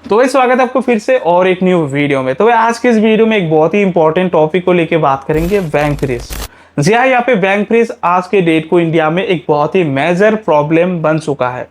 तो भाई स्वागत है आपको फिर से और एक न्यू वीडियो में। तो भाई आज के इस वीडियो में एक बहुत ही इंपॉर्टेंट टॉपिक को लेके बात करेंगे, बैंक फ्रीज। जी हाँ, यहाँ पे बैंक फ्रीज आज के डेट को इंडिया में एक बहुत ही मेजर प्रॉब्लम बन चुका है।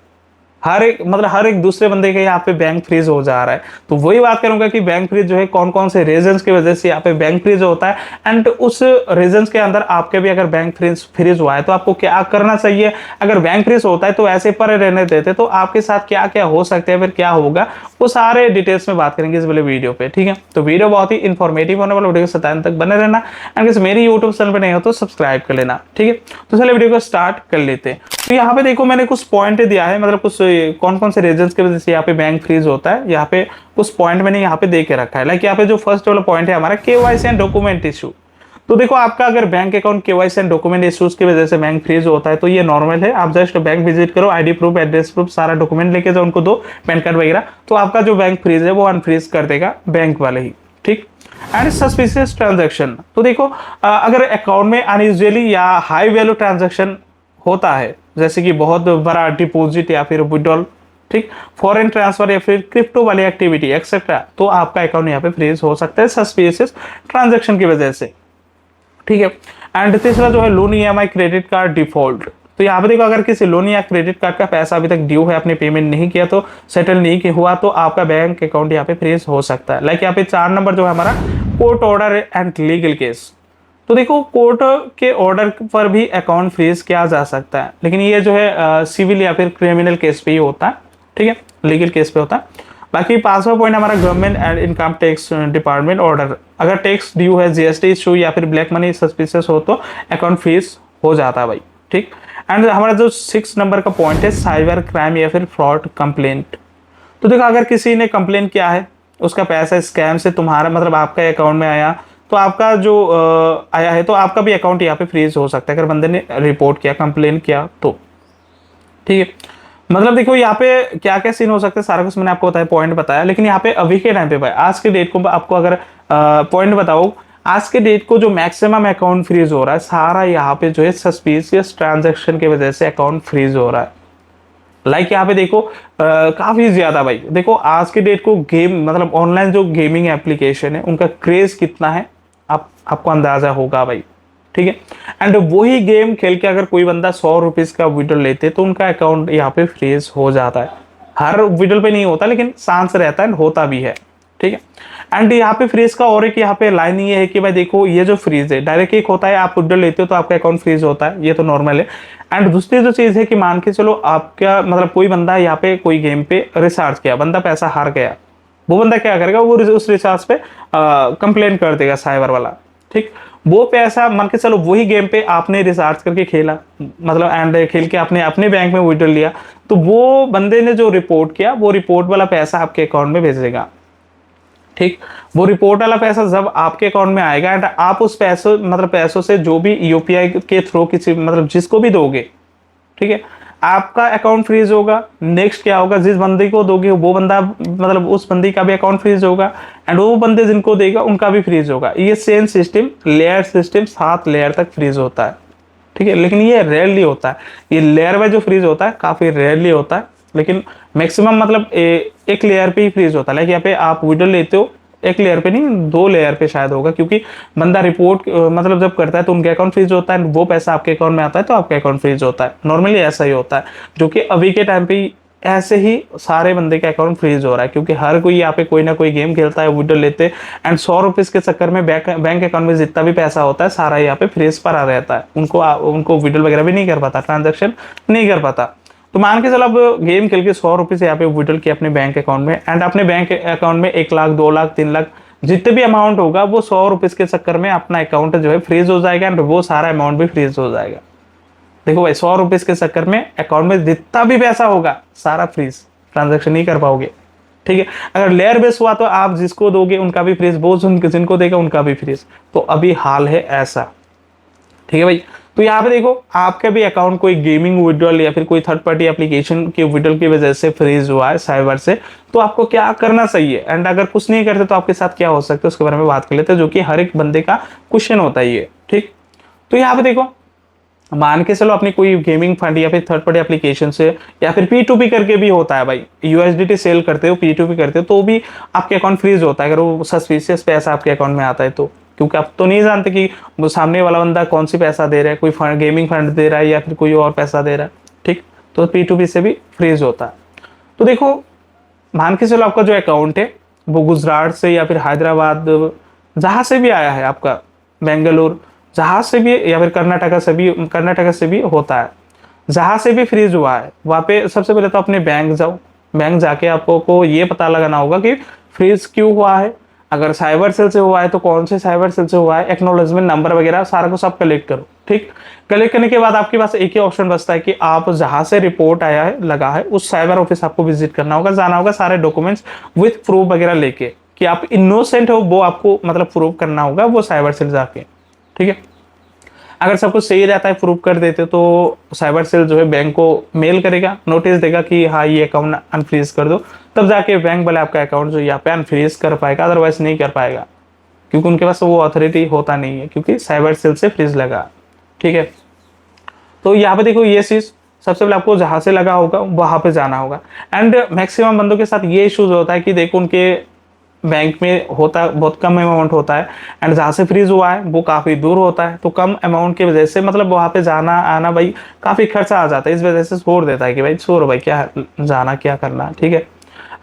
हर एक दूसरे बंदे के यहाँ पे बैंक फ्रीज हो जा रहा है। तो वही बात करूंगा कि बैंक फ्रीज जो है कौन कौन से रीजंस की वजह से यहाँ पे बैंक फ्रीज होता है, एंड उस रीजंस के अंदर आपके भी अगर बैंक फ्रीज हुआ है तो आपको क्या करना चाहिए। अगर बैंक फ्रीज होता है तो ऐसे पर रहने देते तो आपके साथ क्या क्या हो सकते हैं, फिर क्या होगा, वो सारे डिटेल्स में बात करेंगे इस वाले वीडियो पे। ठीक है, तो वीडियो बहुत ही इन्फॉर्मेटिव होने वाला, वीडियो के अंत तक बने रहना। एंड मेरी यूट्यूब चैनल पर नहीं हो तो सब्सक्राइब कर लेना। ठीक है, तो चलिए वीडियो को स्टार्ट कर लेते हैं। तो यहाँ पे देखो मैंने कुछ पॉइंट दिया है, मतलब कुछ कौन कौन से रीजंस की वजह से यहाँ पे बैंक फ्रीज होता है। यहाँ पे कुछ पॉइंट मैंने यहाँ पे दे के रखा है। लाइक यहाँ पे जो फर्स्ट वाला पॉइंट है हमारा केवाईसी एंड डॉक्यूमेंट इशू। तो देखो आपका अगर bank account KYC and document issues की वजह से बैंक फ्रीज होता है तो ये नॉर्मल है। आप जस्ट बैंक विजिट करो, आईडी प्रूफ, एड्रेस प्रूफ, सारा डॉक्यूमेंट लेके जाओ, उनको दो पैन कार्ड वगैरह, तो आपका जो बैंक फ्रीज है वो अनफ्रीज कर देगा बैंक वाले ही। ठीक, एंड सस्पिशियस ट्रांजैक्शन। तो देखो अगर अकाउंट में अनयूजुअली या हाई वैल्यू ट्रांजैक्शन होता है, जैसे कि बहुत बड़ा डिपॉजिट या फिर विड्रॉल, ठीक, फॉरेन ट्रांसफर या फिर क्रिप्टो वाली एक्टिविटी एक्सेट्रा, तो आपका अकाउंट यहाँ पे फ्रीज हो सकता है सस्पिशियस ट्रांजैक्शन की वजह से। ठीक है, एंड तीसरा जो है loan EMI credit card default. तो यहाँ पे देखो अगर किसी लोन या क्रेडिट कार्ड का पैसा अभी तक ड्यू है, आपने पेमेंट नहीं किया, तो सेटल नहीं हुआ, तो आपका बैंक अकाउंट यहाँ पे फ्रीज हो सकता है। लाइक यहाँ पे 4 नंबर जो है हमारा court order and legal case. तो देखो कोर्ट के ऑर्डर पर भी अकाउंट फ्रीज किया जा सकता है, लेकिन ये जो है सिविल या फिर क्रिमिनल केस पे ही होता है। ठीक है, लीगल केस पे होता है। बाकी 5वां पॉइंट हमारा government and income tax department order. अगर टैक्स ड्यू है, जीएसटी इशू या फिर ब्लैक मनी सस्पिशियस हो तो अकाउंट फ्रीज हो जाता है भाई। ठीक, एंड हमारा जो 6 नंबर का पॉइंट है साइबर क्राइम या फिर फ्रॉड कंप्लेंट। तो देखो अगर किसी ने कंप्लेंट किया है, उसका पैसा स्कैम से तुम्हारा मतलब आपका अकाउंट में आया, तो आपका जो आया है तो आपका भी अकाउंट यहाँ पे फ्रीज हो सकता है अगर बंदे ने रिपोर्ट किया, कंप्लेन किया तो। ठीक है, मतलब देखो यहाँ पे क्या क्या सीन हो सकता है, सारा कुछ मैंने आपको बताया, पॉइंट बताया। लेकिन यहाँ पे अभी के टाइम पे भाई आज के डेट को आपको अगर पॉइंट बताओ, आज के डेट को जो मैक्सिमम अकाउंट फ्रीज हो रहा है सारा यहाँ पे जो है सस्पिशियस ट्रांजैक्शन की वजह से अकाउंट फ्रीज हो रहा है। लाइक यहाँ पे देखो काफी ज्यादा भाई, देखो आज के डेट को गेम मतलब ऑनलाइन जो गेमिंग एप्लीकेशन है उनका क्रेज कितना है आपको अंदाजा होगा भाई। ठीक है, एंड वही गेम खेल के अगर कोई बंदा 100 रुपीज का विड्रॉल लेते तो उनका अकाउंट यहाँ पे फ्रीज हो जाता है। हर विड्रॉल पे नहीं होता, लेकिन चांस रहता है, होता भी है। ठीक है, एंड यहाँ पे फ्रीज का और एक यहाँ पे लाइन ये है कि भाई देखो ये जो फ्रीज है डायरेक्ट एक होता है, आप विड्रॉल लेते हो तो आपका अकाउंट फ्रीज होता है, ये तो नॉर्मल है। एंड दूसरी जो चीज है कि मान के चलो आपका मतलब कोई बंदा यहाँ पे कोई गेम पे रिचार्ज किया, बंदा पैसा हार गया, वो बंदा क्या करेगा, वो उस रिचार्ज पे कंप्लेन कर देगा साइबर वाला। ठीक, वो पैसा मान के चलो वही गेम पे आपने रिचार्ज करके खेला, मतलब एंड खेल के आपने अपने बैंक में विड्रॉल लिया, तो वो बंदे ने जो रिपोर्ट किया वो रिपोर्ट वाला पैसा आपके अकाउंट में भेजेगा। ठीक, वो रिपोर्ट वाला पैसा जब आपके अकाउंट में आएगा एंड आप उस पैसों से जो भी यूपीआई के थ्रू किसी मतलब जिसको भी दोगे, ठीक है, आपका अकाउंट फ्रीज होगा। नेक्स्ट क्या होगा, जिस बंदे को दोगे वो बंदा मतलब उस बंदी का भी अकाउंट फ्रीज होगा, एंड वो बंदे जिनको देगा उनका भी फ्रीज होगा। ये same system layer system 7 layer तक फ्रीज होता है। ठीक है, लेकिन ये रेयरली होता है, ये लेयर वाइज जो फ्रीज होता है काफी रेयरली होता है, लेकिन मैक्सिमम मतलब एक लेयर पे ही फ्रीज होता है। लाइक यहाँ पे आप विड्रॉल लेते हो, एक लेयर पे नहीं 2 लेयर पे शायद होगा, क्योंकि बंदा रिपोर्ट मतलब जब करता है तो उनके अकाउंट फ्रीज होता है, वो पैसा आपके अकाउंट में आता है तो आपका अकाउंट फ्रीज होता है। नॉर्मली ऐसा ही होता है, जो कि अभी के टाइम पे ऐसे ही सारे बंदे के अकाउंट फ्रीज हो रहा है, क्योंकि हर कोई यहाँ पे कोई ना कोई गेम खेलता है, विड्रॉल लेते हैं, एंड 100 रुपीज के चक्कर में बैंक अकाउंट में जितना भी पैसा होता है सारा यहाँ पे फ्रीज पर आ रहता है। उनको विड्रॉल वगैरह भी नहीं कर पाता, ट्रांजेक्शन नहीं कर पाता। तो मान के चलो अब गेम खेल के 100 रुपीज यहाँ पे विड्रॉल किया अपने बैंक अकाउंट में, एंड अपने बैंक अकाउंट में 1 लाख 2 लाख 3 लाख जितने भी अमाउंट होगा वो 100 रुपीज के चक्कर में अपना अकाउंट जो है फ्रीज हो जाएगा, एंड वो सारा अमाउंट भी फ्रीज हो जाएगा। देखो भाई 100 रुपीज के चक्कर में अकाउंट में जितना भी पैसा होगा सारा फ्रीज, ट्रांजेक्शन नहीं कर पाओगे। ठीक है, अगर लेयर बेस हुआ तो आप जिसको दोगे उनका भी फ्रीज, वो जिनको देगा उनका भी फ्रीज। तो अभी हाल है ऐसा। ठीक है भाई, तो यहाँ पे देखो आपका भी अकाउंट कोई गेमिंग विड्रॉल या फिर कोई थर्ड पार्टी एप्लीकेशन के विड्रॉल की वजह से फ्रीज हुआ है साइबर से, तो आपको क्या करना चाहिए, एंड अगर कुछ नहीं करते तो आपके साथ क्या हो सकता है उसके बारे में बात कर लेते हैं, जो कि हर एक बंदे का क्वेश्चन होता है ये। ठीक, तो यहाँ पे देखो मान के चलो अपनी कोई गेमिंग फंड या फिर थर्ड पार्टी एप्लीकेशन से या फिर P2P करके भी होता है भाई, यूएसडीटी सेल करते हो, P2P करते हो, तो भी आपके अकाउंट फ्रीज होता है अगर वो सस्पिशियस पैसा आपके अकाउंट में आता है तो, क्योंकि आप तो नहीं जानते कि वो सामने वाला बंदा कौन सी पैसा दे रहा है, कोई फंड, गेमिंग फंड दे रहा है या फिर कोई और पैसा दे रहा है, ठीक। तो P2P से भी फ्रीज होता है। तो देखो, मान के चलो आपका जो अकाउंट है वो गुजरात से या फिर हैदराबाद, जहाँ से भी आया है आपका, बेंगलुरु, जहाँ से भी, या फिर कर्नाटका से भी होता है, जहाँ से भी फ्रीज हुआ है वहाँ पे सबसे पहले तो अपने बैंक जाओ। बैंक जाके आपको को ये पता लगाना होगा कि फ्रीज क्यों हुआ है। अगर साइबर सेल से हुआ है तो कौन से साइबर सेल से हुआ है, एक्नॉलेजमेंट नंबर वगैरह सारा को सब कलेक्ट करो, ठीक। कलेक्ट करने के बाद आपके पास एक ही ऑप्शन बचता है कि आप जहाँ से रिपोर्ट आया है लगा है उस साइबर ऑफिस आपको विजिट करना होगा, जाना होगा, सारे डॉक्यूमेंट्स विथ प्रूफ वगैरह लेके कि आप इनोसेंट हो, वो आपको मतलब प्रूव करना होगा वो साइबर सेल जाके, ठीक है। अगर सब कुछ सही रहता है, प्रूव कर देते, तो साइबर सेल जो है बैंक को मेल करेगा, नोटिस देगा कि हाँ ये अकाउंट अनफ्रीज कर दो, तब जाके बैंक वाले आपका अकाउंट जो यहाँ पे अनफ्रीज कर पाएगा, अदरवाइज नहीं कर पाएगा, क्योंकि उनके पास वो अथॉरिटी होता नहीं है, क्योंकि साइबर सेल से फ्रीज लगा, ठीक है। तो यहाँ पे देखो ये चीज सबसे पहले आपको जहां से लगा होगा वहां पे जाना होगा। एंड मैक्सिमम बंदों के साथ ये इश्यूज होता है कि देखो उनके बैंक में होता बहुत कम अमाउंट होता है, एंड जहाँ से फ्रीज हुआ है वो काफ़ी दूर होता है, तो कम अमाउंट की वजह से मतलब वहाँ पे जाना आना भाई काफ़ी खर्चा आ जाता है, इस वजह से छोड़ देता है कि भाई छोड़ो भाई क्या जाना क्या करना, ठीक है।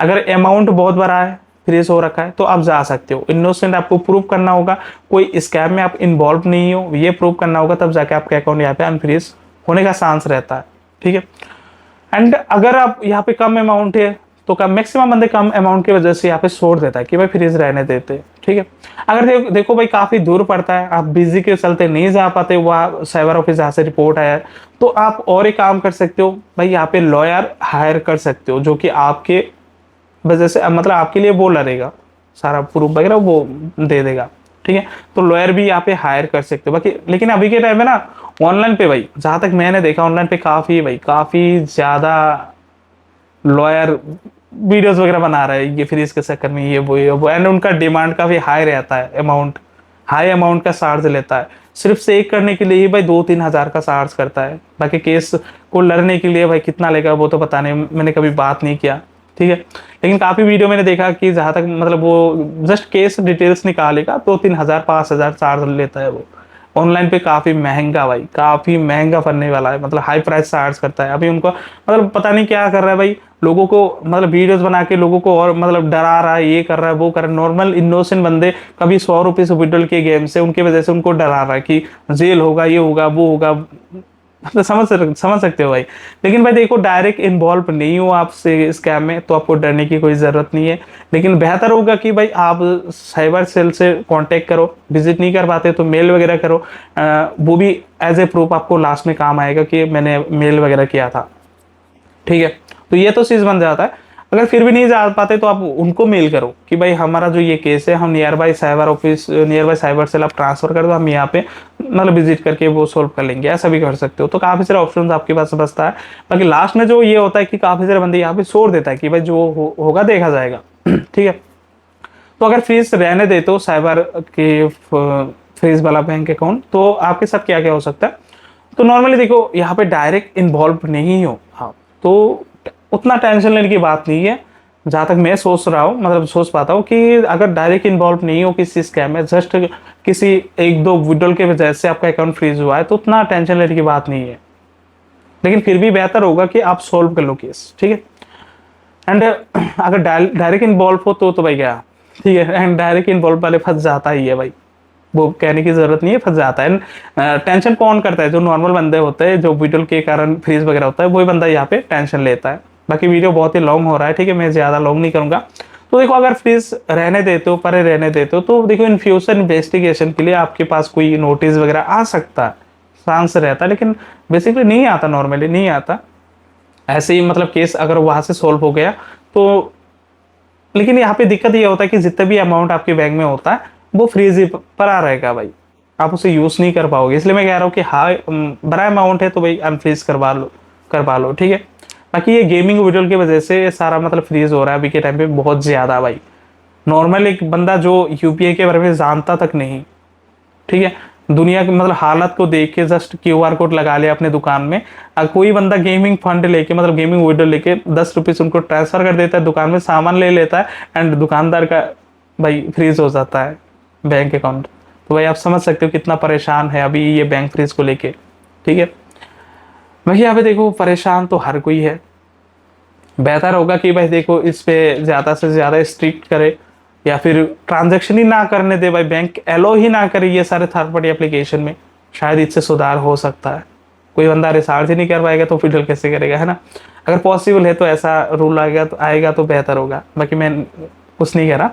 अगर अमाउंट बहुत बड़ा है, फ्रीज हो रखा है, तो आप जा सकते हो। इनोसेंट आपको प्रूव करना होगा, कोई स्कैम में आप इन्वॉल्व नहीं हो ये प्रूव करना होगा, तब जाके आपके अकाउंट यहाँ पे अनफ्रीज होने का चांस रहता है, ठीक है। एंड अगर आप यहाँ पे कम अमाउंट है तो कम, मैक्सिमम बंदे कम अमाउंट की वजह से यहाँ पे छोड़ देता है कि भाई फ्रीज रहने देते, ठीक है। अगर देखो भाई काफी दूर पड़ता है, आप बिजी के चलते नहीं जा पाते वहाँ साइबर ऑफिस जहाँ से रिपोर्ट आया है, तो आप और एक काम कर सकते हो भाई, यहाँ पे लॉयर हायर कर सकते हो जो कि आपके वजह से मतलब आपके लिए वो लड़ेगा, सारा प्रूफ वगैरह वो दे देगा, ठीक है। तो लॉयर भी यहाँ पे हायर कर सकते हो। बाकी लेकिन अभी के टाइम में ना ऑनलाइन पे भाई, जहां तक मैंने देखा ऑनलाइन पे काफी ज्यादा लॉयर वीडियोस वगैरह बना रहा है, ये फ्रीज के चक्कर में ये वो एंड उनका डिमांड काफी हाई रहता है, अमाउंट हाई अमाउंट का चार्ज लेता है, सिर्फ चेक करने के लिए ही भाई 2-3 हज़ार का चार्ज करता है। बाकी केस को लड़ने के लिए भाई कितना लेगा वो तो पता नहीं, मैंने कभी बात नहीं किया, ठीक है। लेकिन काफी वीडियो मैंने देखा कि जहां तक मतलब वो जस्ट केस डिटेल्स निकालेगा 2-3 हज़ार 5 हज़ार चार्ज लेता है वो। ऑनलाइन पे काफी महंगा भाई, काफी महंगा पड़ने वाला है, मतलब हाई प्राइस चार्ज करता है। अभी उनको मतलब पता नहीं क्या कर रहा है भाई, लोगों को मतलब वीडियोस बना के लोगों को और मतलब डरा रहा है, ये कर रहा है वो कर रहा है। नॉर्मल इनोसेंट बंदे कभी 100 रुपये से विड्रॉल के गेम से उनकी वजह से उनको डरा रहा है कि जेल होगा, ये होगा, वो होगा, तो समझ सकते हो भाई। लेकिन भाई देखो डायरेक्ट इन्वॉल्व नहीं हो आपसे स्कैम में, तो आपको डरने की कोई ज़रूरत नहीं है। लेकिन बेहतर होगा कि भाई आप साइबर सेल से कांटेक्ट करो, विजिट नहीं कर पाते तो मेल वगैरह करो, वो भी एज ए प्रूफ आपको लास्ट में काम आएगा कि मैंने मेल वगैरह किया था, ठीक है। तो ये तो चीज़ बन जाता है। अगर फिर भी नहीं जा पाते तो आप उनको मेल करो कि भाई हमारा जो ये केस है, हम नियर बाई साइबर सेल आप ट्रांसफर कर दो, हम यहाँ पे मतलब विजिट करके वो सोल्व कर लेंगे, ऐसा भी कर सकते हो। तो काफ़ी सारे ऑप्शन आपके पास बचता है। बाकी लास्ट में जो ये होता है कि काफ़ी सारे बंदे यहाँ पे छोड़ देता है कि भाई जो होगा देखा जाएगा, ठीक है। तो अगर फ्रीज रहने देते हो साइबर के फ्रीज वाला बैंक अकाउंट, तो आपके साथ क्या क्या हो सकता है। तो नॉर्मली देखो यहाँ पे डायरेक्ट इन्वॉल्व नहीं हो, हाँ, तो उतना टेंशन लेने की बात नहीं है। जहाँ तक मैं सोच रहा हूँ, मतलब सोच पाता हूँ कि अगर डायरेक्ट इन्वॉल्व नहीं हो किसी स्कैम में, जस्ट किसी एक दो विड्रॉल के वजह से आपका अकाउंट फ्रीज हुआ है, तो उतना टेंशन लेने की बात नहीं है। लेकिन फिर भी बेहतर होगा कि आप सोल्व कर लो केस, ठीक है। एंड अगर डायरेक्ट इन्वॉल्व हो तो भाई क्या, ठीक है। एंड डायरेक्ट इन्वॉल्व वाले फंस जाता ही है भाई, वो कहने की जरूरत नहीं है, फंस जाता है। टेंशन कौन करता है, जो नॉर्मल बंदे होते हैं, जो विड्रॉल के कारण फ्रीज वगैरह होता है, वही बंदा यहाँ पे टेंशन लेता है। बाकी वीडियो बहुत ही लॉन्ग हो रहा है, ठीक है, मैं ज़्यादा लॉन्ग नहीं करूँगा। तो देखो अगर फ्रीज रहने देते हो, परे रहने देते हो, तो देखो इन फ्यूचर इन्वेस्टिगेशन के लिए आपके पास कोई नोटिस वगैरह आ सकता है, चांस रहता है, लेकिन बेसिकली नहीं आता, नॉर्मली नहीं आता। ऐसे ही मतलब केस अगर वहाँ से सोल्व हो गया तो, लेकिन यहाँ पे दिक्कत ये होता है कि जितना भी अमाउंट आपके बैंक में होता है वो फ्रीज ही पड़ा रहेगा भाई, आप उसे यूज़ नहीं कर पाओगे। इसलिए मैं कह रहा हूँ कि हाँ बड़ा अमाउंट है तो भाई अनफ्रीज करवा लो, ठीक है। बाकी ये गेमिंग विड्रॉल की वजह से सारा मतलब फ्रीज हो रहा है अभी के टाइम पे बहुत ज़्यादा भाई। नॉर्मल एक बंदा जो यूपीआई के बारे में जानता तक नहीं, ठीक है, दुनिया की मतलब हालत को देख के जस्ट क्यूआर कोड लगा लिया अपने दुकान में। कोई बंदा गेमिंग फंड लेके मतलब गेमिंग विंडो लेके 10 रुपीज उनको ट्रांसफर कर देता है, दुकान में सामान ले लेता है एंड दुकानदार का भाई फ्रीज हो जाता है बैंक अकाउंट। तो भाई आप समझ सकते हो कितना परेशान है अभी ये बैंक फ्रीज को लेके। ठीक है, भाई यहाँ पे देखो परेशान तो हर कोई है। बेहतर होगा कि भाई देखो इस पे ज़्यादा से ज़्यादा स्ट्रिक्ट करे या फिर ट्रांजैक्शन ही ना करने दे भाई, बैंक एलो ही ना करे ये सारे थर्ड पार्टी एप्लीकेशन में। शायद इससे सुधार हो सकता है। कोई बंदा रिचार्ज ही नहीं कर पाएगा तो फिर कैसे करेगा, है ना। अगर पॉसिबल है तो ऐसा रूल आएगा तो बेहतर होगा। बाकी मैं कुछ नहीं कह रहा।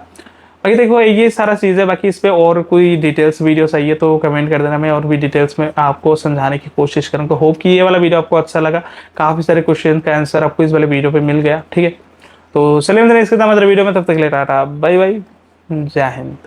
बाकी देखो ये सारा चीज़ है। बाकी इस पे और कोई डिटेल्स वीडियो चाहिए तो कमेंट कर देना, मैं और भी डिटेल्स में आपको समझाने की कोशिश करूँगा। होप कि ये वाला वीडियो आपको अच्छा लगा। काफ़ी सारे क्वेश्चन का आंसर आपको इस वाले वीडियो पे मिल गया। ठीक है, तो चलिए मिलते हैं इसके साथ वीडियो में, तब तक के लिए टाटा बाय बाय, जय हिंद।